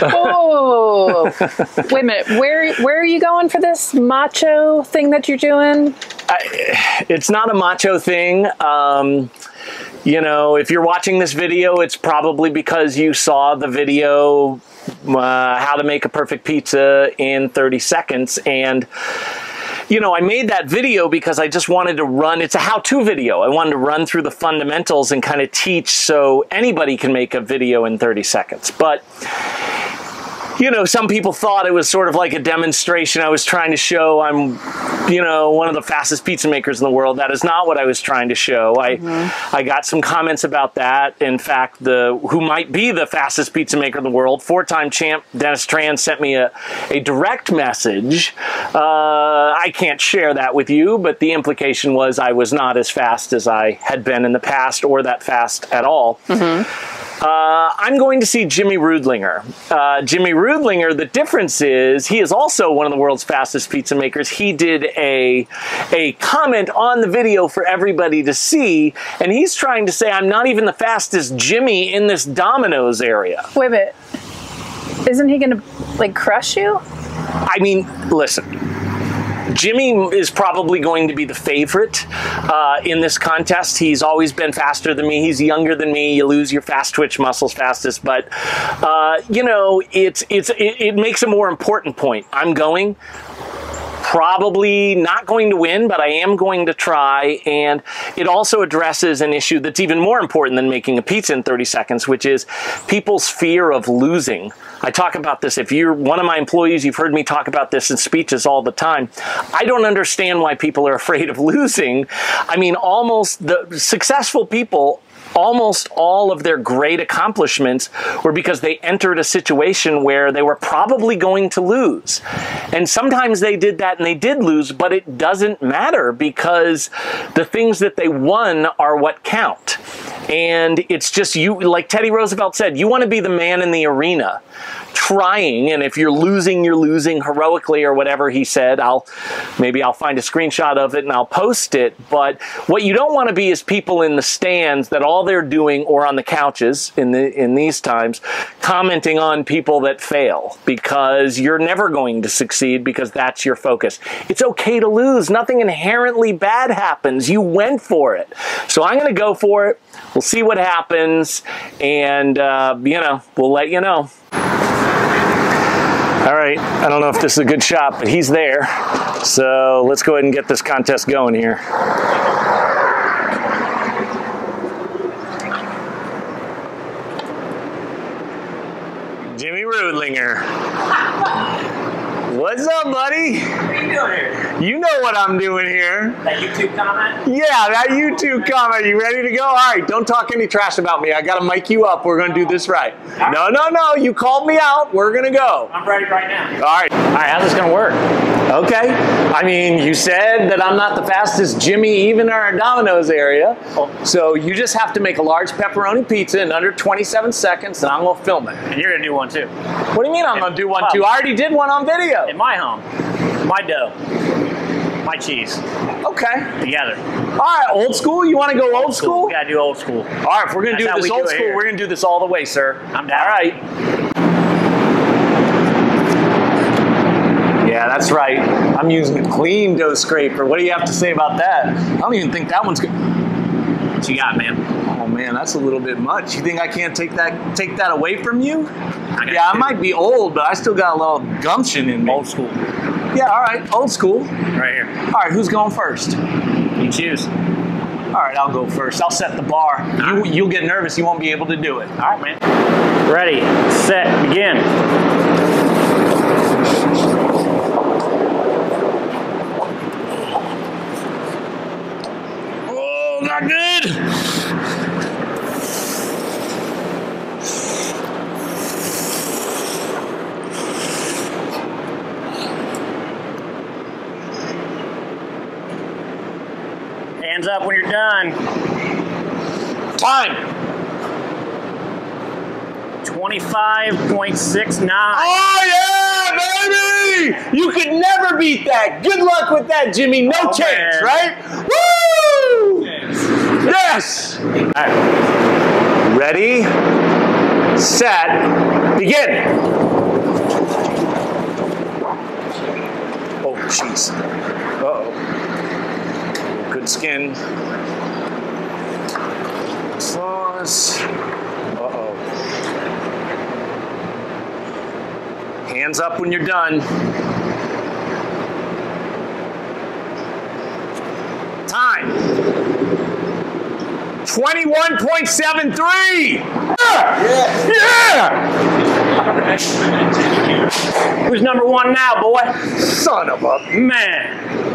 Oh, wait a minute. Where are you going for this macho thing that you're doing? It's not a macho thing. You know, if you're watching this video, it's probably because you saw the video, how to make a perfect pizza in 30 seconds. And, you know, I made that video because I just wanted to run, it's a how-to video. I wanted to run through the fundamentals and kind of teach so anybody can make a video in 30 seconds. But, you know, some people thought it was sort of like a demonstration. I was trying to show I'm, you know, one of the fastest pizza makers in the world. That is not what I was trying to show. I got some comments about that. In fact, who might be the fastest pizza maker in the world, four-time champ Dennis Tran, sent me a direct message. I can't share that with you, but the implication was I was not as fast as I had been in the past, or that fast at all. I'm going to see Jimmy Rudlinger. Jimmy Rudlinger, the difference is he is also one of the world's fastest pizza makers. He did a comment on the video for everybody to see, and he's trying to say I'm not even the fastest Jimmy in this Domino's area. Wait a minute. Isn't he going to, like, crush you? I mean, listen. Jimmy is probably going to be the favorite in this contest. He's always been faster than me. He's younger than me. You lose your fast twitch muscles fastest, but you know, it makes a more important point. I'm going. Probably not going to win, but I am going to try, and it also addresses an issue that's even more important than making a pizza in 30 seconds, which is people's fear of losing. I talk about this. If you're one of my employees, you've heard me talk about this in speeches all the time. I don't understand why people are afraid of losing. I mean, almost the successful people, almost all of their great accomplishments were because they entered a situation where they were probably going to lose. And sometimes they did that and they did lose, but it doesn't matter because the things that they won are what count. And it's just you, like Teddy Roosevelt said, you want to be the man in the arena trying, and if you're losing heroically or whatever he said. Maybe I'll find a screenshot of it and I'll post it. But what you don't want to be is people in the stands that all they're doing, or on the couches in these times, commenting on people that fail, because you're never going to succeed because that's your focus. It's okay to lose. Nothing inherently bad happens. You went for it. So I'm going to go for it. We'll see what happens, and you know, we'll let you know. All right, I don't know if this is a good shot, but he's there. So let's go ahead and get this contest going here. Jimmy Rudlinger. What's up, buddy? What are you doing here? You know what I'm doing here. That YouTube comment? Yeah, that YouTube comment. You ready to go? All right, don't talk any trash about me. I got to mic you up. We're going to do this right. No, no, no. You called me out. We're going to go. I'm ready right now. All right. All right, how's this going to work? Okay. I mean, you said that I'm not the fastest Jimmy even in our Domino's area. So you just have to make a large pepperoni pizza in under 27 seconds, and I'm going to film it. And you're going to do one too. What do you mean I'm going to do one too? I already did one on video. In my home. My dough. My cheese. Okay. Together. All right, old school? You want to go old school? We got to do old school. All right, if we're going to do this old school, we're going to do this all the way, sir. I'm down. All right. Yeah, that's right. I'm using a clean dough scraper. What do you have to say about that? I don't even think that one's good. What you got, man? Oh man, that's a little bit much. You think I can't take that away from you? Yeah, I might be old, but I still got a little gumption in me. Old school. Yeah, all right, old school. Right here. All right, who's going first? You choose. All right, I'll go first. I'll set the bar. You'll get nervous. You won't be able to do it. All right, man. Ready, set, begin. Oh, not good. Hands up when you're done. Time. 25.69. Oh, yeah, baby! You could never beat that. Good luck with that, Jimmy. No chance, man. right? Woo! Yes! All right. Ready, set, begin. Begin. Oh, jeez. Uh-oh. Good skin. Sauce. Uh-oh. Hands up when you're done. Time. 21.73. Yeah! Who's number one now, boy? Son of a Man.